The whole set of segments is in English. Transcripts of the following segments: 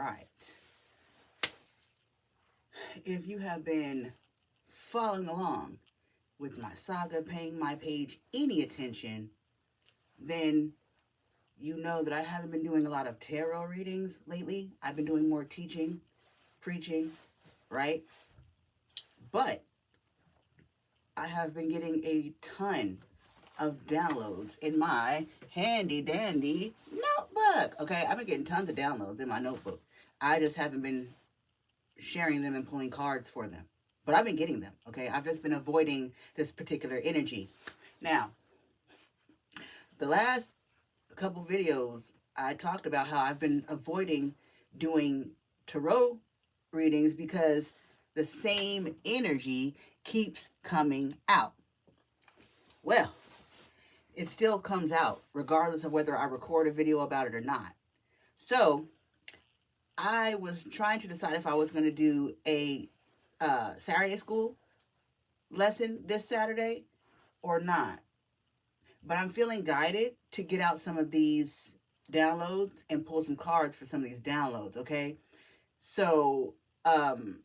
right. If you have been following along with my saga, paying my page any attention, then you know that I haven't been doing a lot of tarot readings lately. I've been doing more teaching, preaching, right? But I have been getting a ton of downloads in my handy dandy notebook. Okay, I've been getting tons of downloads in my notebook. I just haven't been sharing them and pulling cards for them. But I've been getting them, okay? I've just been avoiding this particular energy. Now, the last couple videos, I talked about how I've been avoiding doing tarot readings because the same energy keeps coming out. Well, it still comes out regardless of whether I record a video about it or not. So I was trying to decide if I was going to do a Saturday school lesson this Saturday or not. But I'm feeling guided to get out some of these downloads and pull some cards for some of these downloads, okay? So the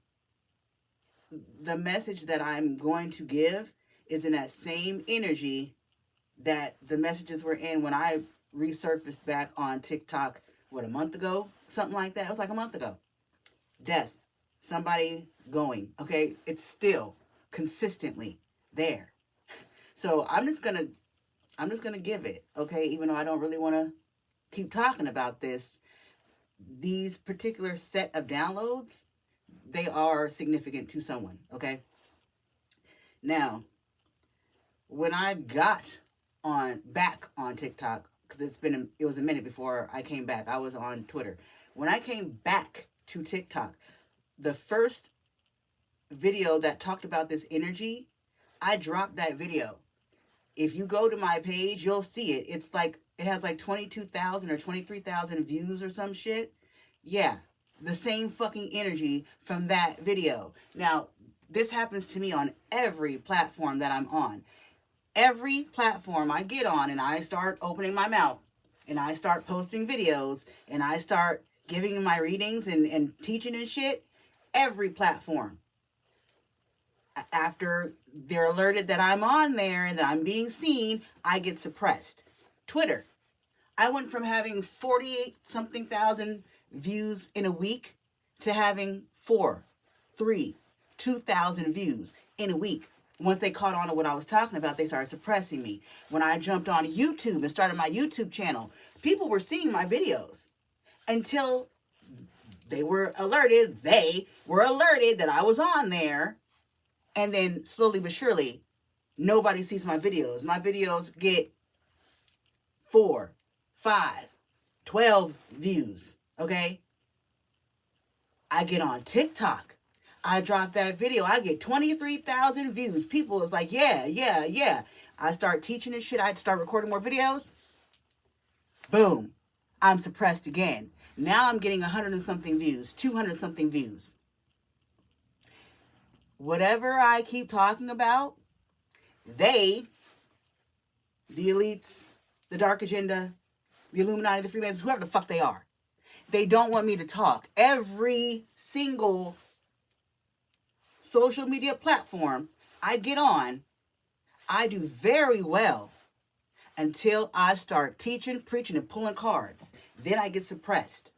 message that I'm going to give is in that same energy that the messages were in when I resurfaced back on TikTok, a month ago? Something like that. It was like a month ago. Death. Somebody going. Okay? It's still consistently there. So I'm just gonna give it, okay? Even though I don't really want to keep talking about this. These particular set of downloads, they are significant to someone, okay? Now, when I got back on TikTok, because it was a minute before I came back. I was on Twitter. When I came back to TikTok, the first video that talked about this energy, I dropped that video. If you go to my page, you'll see it. It's like, it has like 22,000 or 23,000 views or some shit. Yeah, the same fucking energy from that video. Now, this happens to me on every platform that I'm on. Every platform I get on and I start opening my mouth and I start posting videos and I start giving my readings and teaching and shit, every platform, after they're alerted that I'm on there and that I'm being seen, I get suppressed. Twitter, I went from having 48 something thousand views in a week to having 2,000 views in a week. Once they caught on to what I was talking about, they started suppressing me. When I jumped on YouTube and started my YouTube channel, people were seeing my videos until they were alerted that I was on there. And then slowly but surely, nobody sees my videos. My videos get 4, 5, 12 views, okay? I get on TikTok. I drop that video. I get 23,000 views. People is like, yeah. I start teaching and shit. I start recording more videos. Boom. I'm suppressed again. Now I'm getting 100 and something views, 200 something views. Whatever I keep talking about, the elites, the dark agenda, the Illuminati, the Freemasons, whoever the fuck they are, they don't want me to talk. Every single social media platform I get on, I do very well until I start teaching, preaching, and pulling cards. Then I get suppressed.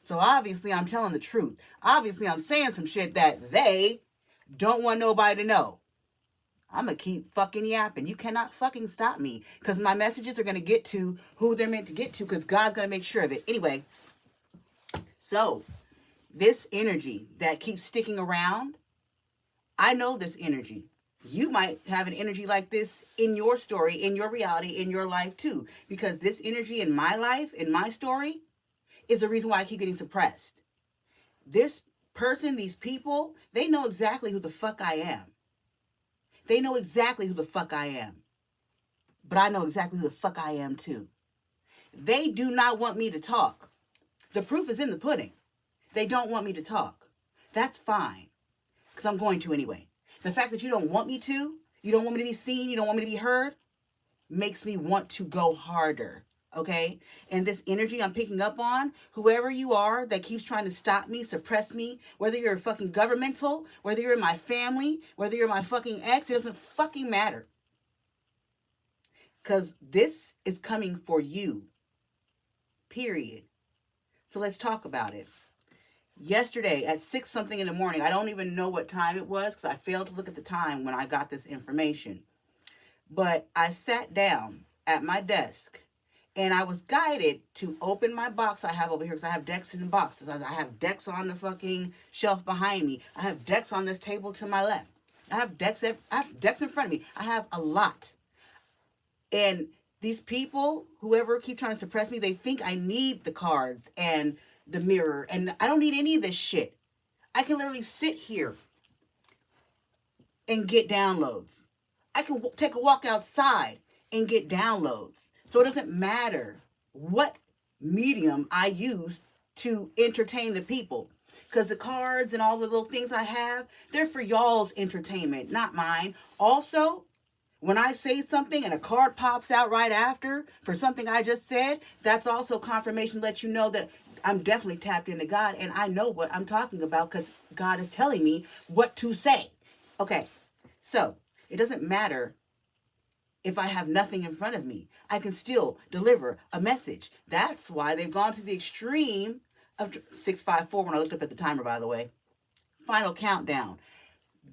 So obviously I'm telling the truth. Obviously I'm saying some shit that they don't want nobody to know. I'm going to keep fucking yapping. You cannot fucking stop me because my messages are going to get to who they're meant to get to because God's going to make sure of it. Anyway, so this energy that keeps sticking around, I know this energy. You might have an energy like this in your story, in your reality, in your life too. Because this energy in my life, in my story, is the reason why I keep getting suppressed. This person, these people, they know exactly who the fuck I am. They know exactly who the fuck I am. But I know exactly who the fuck I am too. They do not want me to talk. The proof is in the pudding. They don't want me to talk. That's fine. Because I'm going to anyway. The fact that you don't want me to, you don't want me to be seen, you don't want me to be heard, makes me want to go harder. Okay? And this energy I'm picking up on, whoever you are that keeps trying to stop me, suppress me, whether you're fucking governmental, whether you're in my family, whether you're my fucking ex, it doesn't fucking matter. Because this is coming for you. Period. So let's talk about it. Yesterday at 6 something in the morning, I don't even know what time it was because I failed to look at the time when I got this information. But I sat down at my desk and I was guided to open my box I have over here because I have decks in boxes. I have decks on the fucking shelf behind me. I have decks on this table to my left. I have decks in front of me. I have a lot. And these people, whoever keep trying to suppress me, they think I need the cards and the mirror. And I don't need any of this shit. I can literally sit here and get downloads. I can take a walk outside and get downloads. So it doesn't matter what medium I use to entertain the people. Because the cards and all the little things I have, they're for y'all's entertainment, not mine. Also, when I say something and a card pops out right after for something I just said, that's also confirmation to let you know that I'm definitely tapped into God and I know what I'm talking about because God is telling me what to say. Okay, so it doesn't matter if I have nothing in front of me. I can still deliver a message. That's why they've gone to the extreme of 654 when I looked up at the timer, by the way. Final countdown.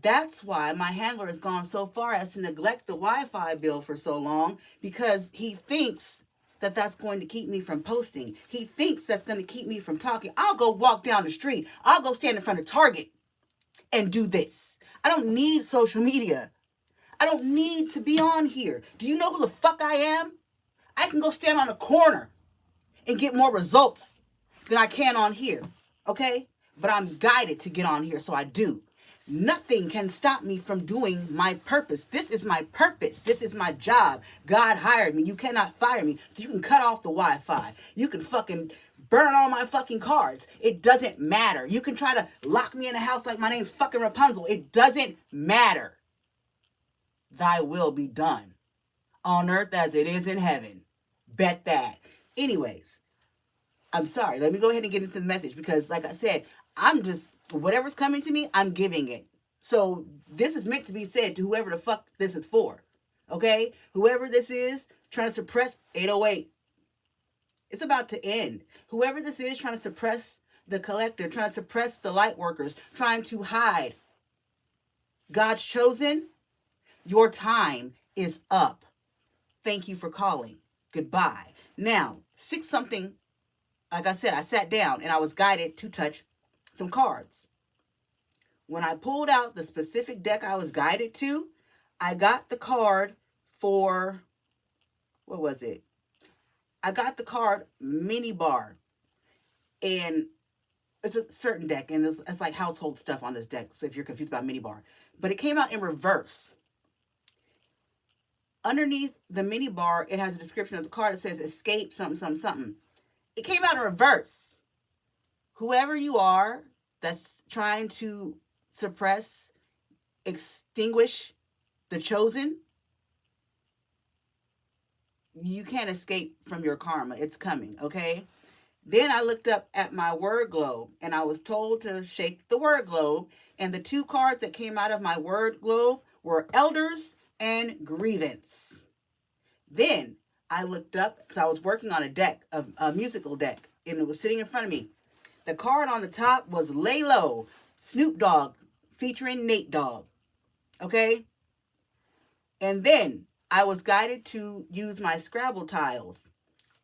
That's why my handler has gone so far as to neglect the Wi-Fi bill for so long because he thinks that that's going to keep me from posting. He thinks that's going to keep me from talking. I'll go walk down the street. I'll go stand in front of Target and do this. I don't need social media. I don't need to be on here. Do you know who the fuck I am? I can go stand on a corner and get more results than I can on here. Okay? But I'm guided to get on here, so I do. Nothing can stop me from doing my purpose. This is my purpose. This is my job. God hired me. You cannot fire me. So you can cut off the Wi-Fi. You can fucking burn all my fucking cards. It doesn't matter. You can try to lock me in a house like my name's fucking Rapunzel. It doesn't matter. Thy will be done on earth as it is in heaven. Bet that. Anyways, I'm sorry. Let me go ahead and get into the message because, like I said, I'm just, whatever's coming to me, I'm giving it. So this is meant to be said to whoever the fuck this is for. Okay? Whoever this is trying to suppress 808. It's about to end. Whoever this is trying to suppress the collector, trying to suppress the light workers, trying to hide God's chosen, your time is up. Thank you for calling. Goodbye. Now, 6 something, like I said, I sat down and I was guided to touch some cards. When I pulled out the specific deck I was guided to, I got the card for, what was it? I got the card mini bar. And it's a certain deck, and it's like household stuff on this deck, so if you're confused about mini bar. But it came out in reverse. Underneath the mini bar, it has a description of the card that says escape something, something, something. It came out in reverse. Whoever you are that's trying to suppress, extinguish the chosen, you can't escape from your karma. It's coming, okay? Then I looked up at my word globe and I was told to shake the word globe. And the 2 cards that came out of my word globe were elders and grievance. Then I looked up because I was working on a musical deck, and it was sitting in front of me. The card on the top was Lay Low, Snoop Dogg featuring Nate Dogg. Okay? And then I was guided to use my Scrabble tiles.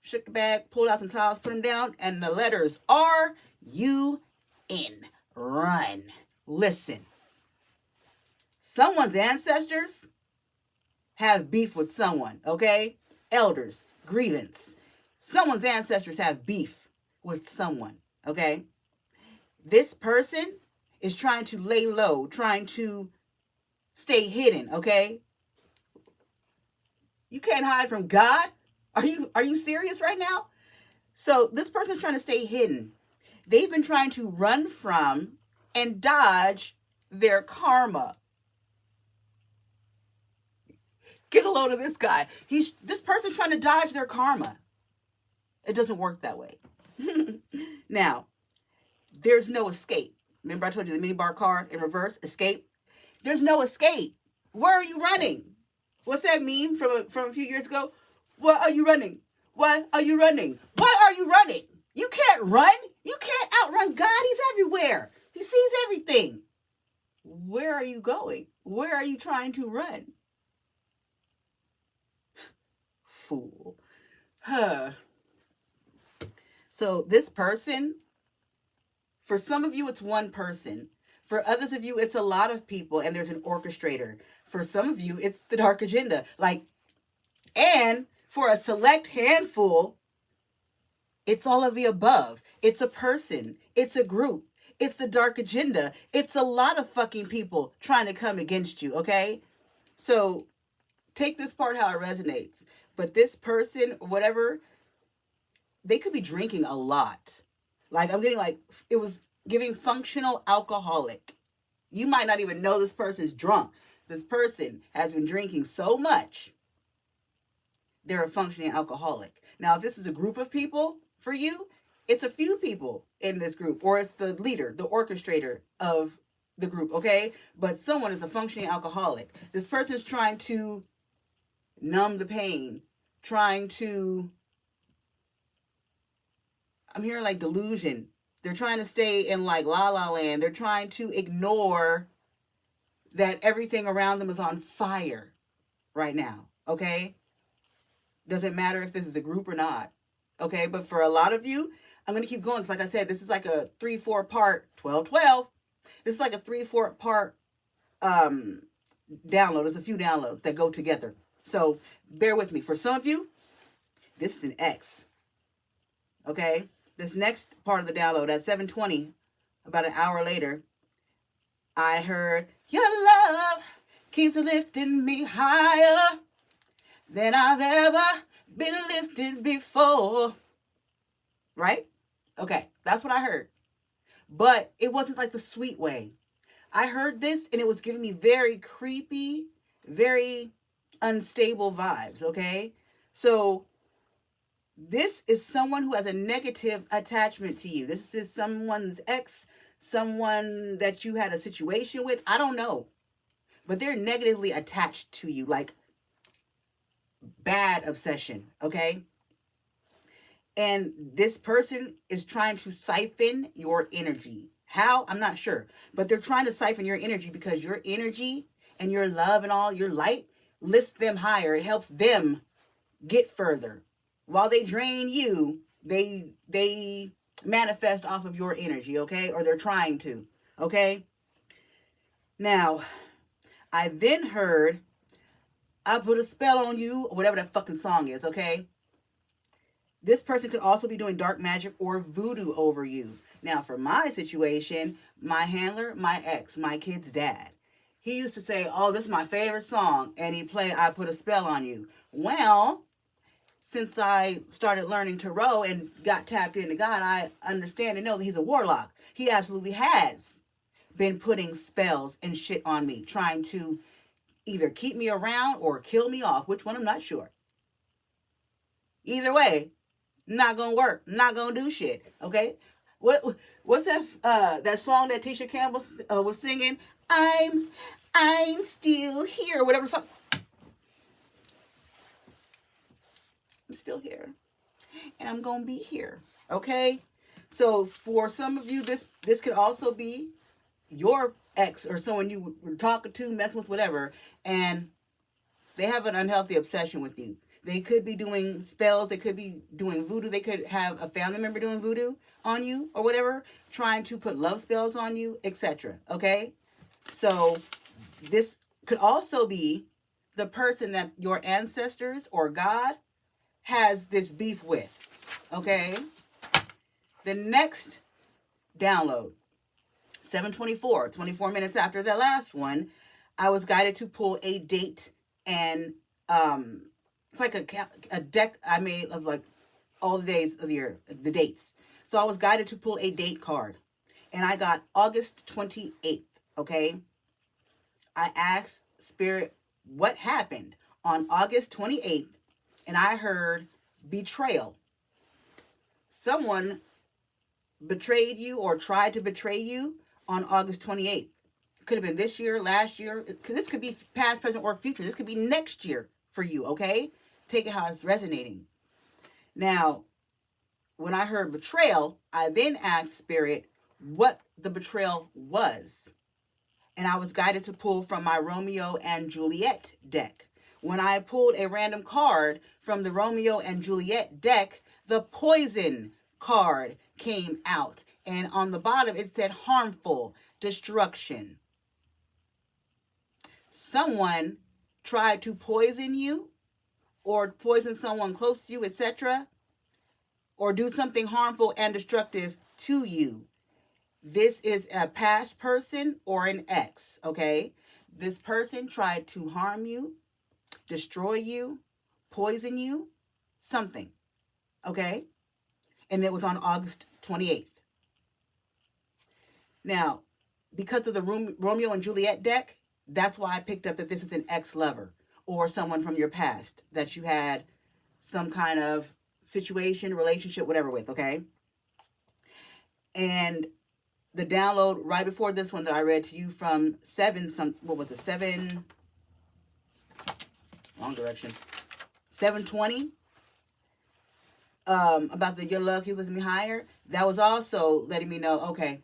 Shook the bag, pulled out some tiles, put them down, and the letters R-U-N. Run. Listen. Someone's ancestors have beef with someone, okay? Elders, grievance. Someone's ancestors have beef with someone, okay? This person is trying to lay low, trying to stay hidden, okay? You can't hide from God. Are you serious right now? So this person's trying to stay hidden. They've been trying to run from and dodge their karma. Get a load of this guy. This person's trying to dodge their karma. It doesn't work that way. Now, there's no escape. Remember I told you the minibar card in reverse, escape? There's no escape. Where are you running? What's that meme from a few years ago? Why are you running? Why are you running? Why are you running? You can't run. You can't outrun God. He's everywhere. He sees everything. Where are you going? Where are you trying to run? Fool. Huh. So this person, for some of you, it's one person. For others of you, it's a lot of people, and there's an orchestrator. For some of you, it's the dark agenda. And for a select handful, it's all of the above. It's a person. It's a group. It's the dark agenda. It's a lot of fucking people trying to come against you, okay? So take this part how it resonates. But this person, whatever, they could be drinking a lot. I'm getting it was giving functional alcoholic. You might not even know this person's drunk. This person has been drinking so much, they're a functioning alcoholic. Now, if this is a group of people for you, it's a few people in this group, or it's the leader, the orchestrator of the group, okay? But someone is a functioning alcoholic. This person's trying to numb the pain, trying to, I'm hearing delusion. They're trying to stay in la la land. They're trying to ignore that everything around them is on fire right now, okay? Doesn't matter if this is a group or not, okay? But for a lot of you, I'm going to keep going. Because like I said, this is like a 3-4 part, 12-12. This is like a 3-4 part download. There's a few downloads that go together. So bear with me. For some of you, this is an X, okay? This next part of the download at 7:20, about an hour later, I heard, your love keeps lifting me higher than I've ever been lifted before. Right? Okay, that's what I heard. But it wasn't like the sweet way. I heard this and it was giving me very creepy, very unstable vibes, okay? So this is someone who has a negative attachment to you. This is someone's ex, someone that you had a situation with. I don't know. But they're negatively attached to you, like bad obsession, okay? And this person is trying to siphon your energy. How? I'm not sure. But they're trying to siphon your energy because your energy and your love and all, your light, lifts them higher. It helps them get further. While they drain you, they manifest off of your energy, okay? Or they're trying to, okay? Now, I then heard, I put a spell on you, or whatever that fucking song is, okay? This person could also be doing dark magic or voodoo over you. Now, for my situation, my handler, my ex, my kid's dad, he used to say, oh, this is my favorite song, and he'd play I Put a Spell on You. Well, since I started learning tarot and got tapped into God, I understand and know that he's a warlock. He absolutely has been putting spells and shit on me, trying to either keep me around or kill me off. Which one, I'm not sure. Either way, not gonna work. Not gonna do shit. Okay? What's that song that Tisha Campbell was singing? I'm still here. Whatever the fuck. I'm still here. And I'm gonna be here. Okay? So for some of you, this could also be your ex or someone you were talking to, messing with, whatever, and they have an unhealthy obsession with you. They could be doing spells. They could be doing voodoo. They could have a family member doing voodoo on you or whatever, trying to put love spells on you, etc. Okay? So this could also be the person that your ancestors or God has this beef with. Okay? The next download, 7:24, 24 minutes after the last one, I was guided to pull a date, and it's like a deck I made of like all the days of the year, the dates. So I was guided to pull a date card, and I got August 28th, okay? I asked Spirit what happened on August 28th, and I heard betrayal. someone betrayed you or tried to betray you on August 28th. It could have been this year, last year, because this could be past, present, or future. This could be next year for you, okay? Take it how it's resonating. Now, when I heard betrayal, I then asked Spirit what the betrayal was. And I was guided to pull from my Romeo and Juliet deck. When I pulled a random card from the Romeo and Juliet deck, the poison card came out. And on the bottom, it said harmful, destruction. Someone tried to poison you or poison someone close to you, etc., or do something harmful and destructive to you. This is a past person or an ex, okay? This person tried to harm you, destroy you, poison you, something, okay? And it was on August 28th. Now, because of the Romeo and Juliet deck, that's why I picked up that this is an ex-lover or someone from your past that you had some kind of situation, relationship, whatever with, okay? And the download right before this one that I read to you from 720, about the your love heals me higher, that was also letting me know, okay,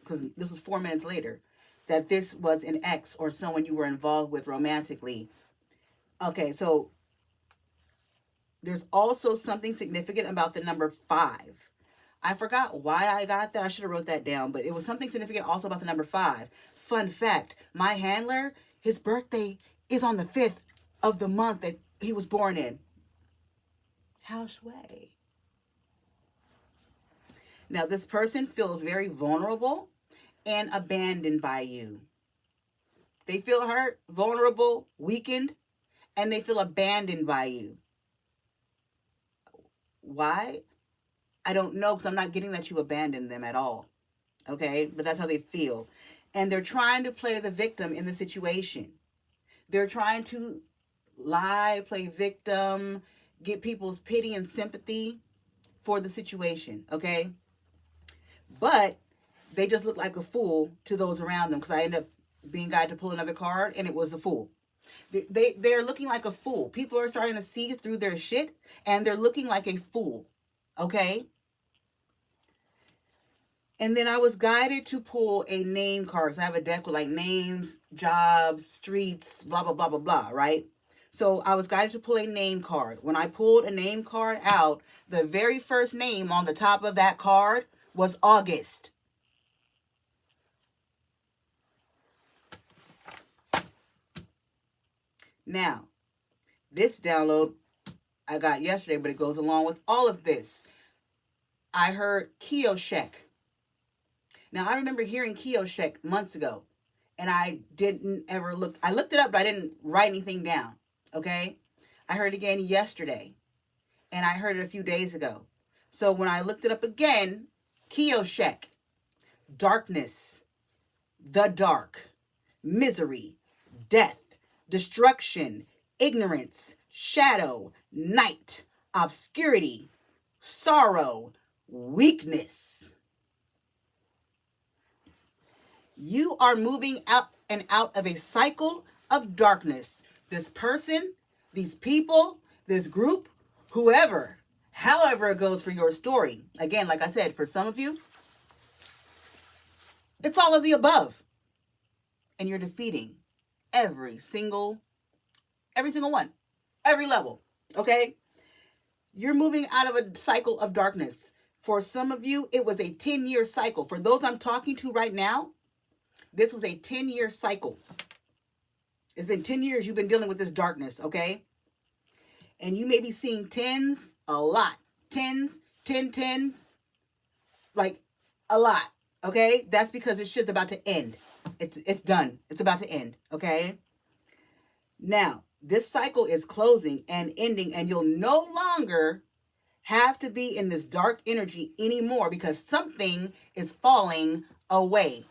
because this was 4 minutes later, that this was an ex or someone you were involved with romantically. Okay, so there's also something significant about the number 5. I forgot why I got that. I should have wrote that down, but it was something significant also about the number 5. Fun fact, my handler, his birthday is on the 5th of the month that he was born in. How sway. Now, this person feels very vulnerable and abandoned by you. They feel hurt, vulnerable, weakened, and they feel abandoned by you. Why? I don't know, because I'm not getting that you abandoned them at all. Okay? But that's how they feel. And they're trying to play the victim in the situation. They're trying to lie, play victim, get people's pity and sympathy for the situation. Okay? But they just look like a fool to those around them, because I ended up being guided to pull another card, and it was a fool. They're looking like a fool. People are starting to see through their shit, and they're looking like a fool. Okay? And then I was guided to pull a name card, because I have a deck with like names, jobs, streets, blah, blah, blah, blah, blah, right? So I was guided to pull a name card. When I pulled a name card out, the very first name on the top of that card was August. Now, this download I got yesterday, but it goes along with all of this. I heard Cashapp. Now, I remember hearing Cashapp months ago, and I didn't ever look. I looked it up, but I didn't write anything down, okay? I heard it again yesterday, and I heard it a few days ago. So when I looked it up again, Cashapp, darkness, the dark, misery, death, destruction, ignorance, shadow, night, obscurity, sorrow, weakness. You are moving out and out of a cycle of darkness. This person, these people, this group, whoever, however it goes for your story. Again, like I said, for some of you, it's all of the above. And you're defeating every single one, every level, okay? You're moving out of a cycle of darkness. For some of you, it was a 10-year cycle. For those I'm talking to right now, this was a 10-year cycle. It's been 10 years you've been dealing with this darkness, okay? And you may be seeing tens a lot. Tens, 10 tens, like a lot, okay? That's because this shit's about to end. It's done. It's about to end, okay? Now, this cycle is closing and ending, and you'll no longer have to be in this dark energy anymore, because something is falling away.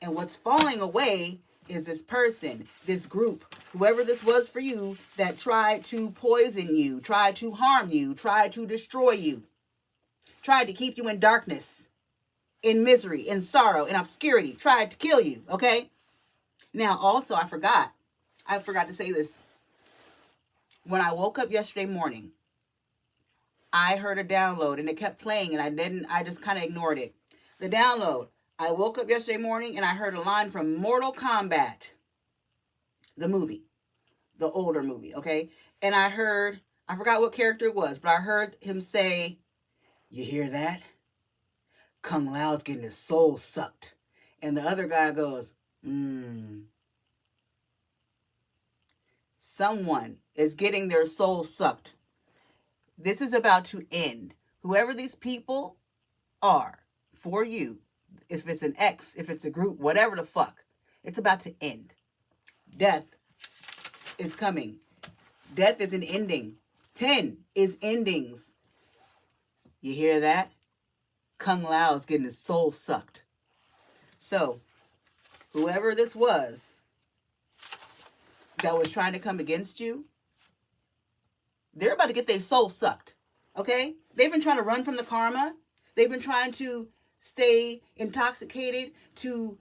And what's falling away is this person, this group, whoever this was for you that tried to poison you, tried to harm you, tried to destroy you, tried to keep you in darkness, in misery, in sorrow, in obscurity, tried to kill you, okay? Now, also, I forgot to say this. When I woke up yesterday morning, I heard a download and it kept playing and I just kind of ignored it. The download, I woke up yesterday morning and I heard a line from Mortal Kombat, the movie, the older movie, okay? And I forgot what character it was, but I heard him say, "You hear that? Kung Lao's getting his soul sucked." And the other guy goes, someone is getting their soul sucked. This is about to end. Whoever these people are for you, if it's an ex, if it's a group, whatever the fuck, it's about to end. Death is coming. Death is an ending. 10 is endings. You hear that? Kung Lao is getting his soul sucked. So, whoever this was that was trying to come against you, they're about to get their soul sucked. Okay? They've been trying to run from the karma. They've been trying to stay intoxicated, to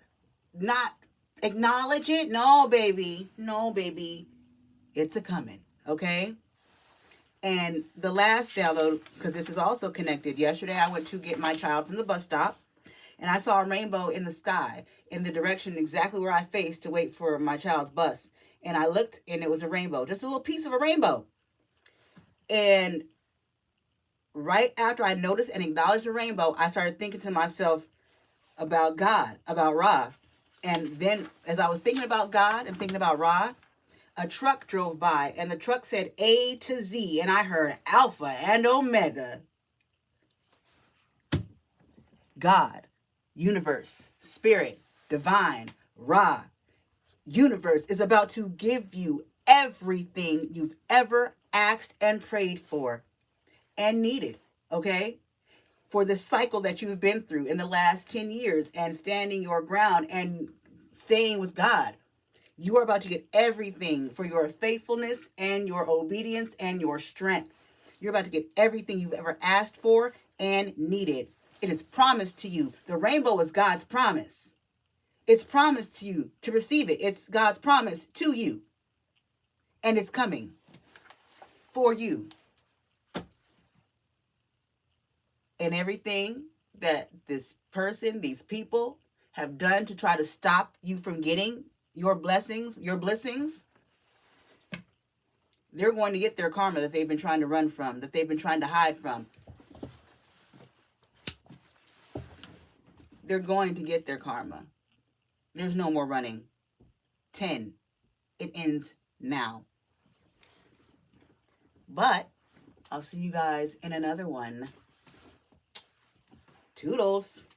not acknowledge it. No, baby. No, baby. It's a coming. Okay? And the last download, because this is also connected. Yesterday, I went to get my child from the bus stop, and I saw a rainbow in the sky in the direction exactly where I faced to wait for my child's bus. And I looked, and it was a rainbow, just a little piece of a rainbow. And right after I noticed and acknowledged the rainbow, I started thinking to myself about God, about Ra. And then as I was thinking about God and thinking about Ra, a truck drove by, and the truck said A to Z, and I heard Alpha and Omega. God, universe, spirit, divine, Ra. Universe is about to give you everything you've ever asked and prayed for and needed, okay? For the cycle that you've been through in the last 10 years and standing your ground and staying with God. You are about to get everything for your faithfulness and your obedience and your strength. You're about to get everything you've ever asked for and needed. It is promised to you. The rainbow is God's promise. It's promised to you to receive it. It's God's promise to you. And it's coming for you. And everything that this person, these people have done to try to stop you from getting your blessings, they're going to get their karma that they've been trying to run from, that they've been trying to hide from. They're going to get their karma. There's no more running. 10. It ends now. But I'll see you guys in another one. Toodles.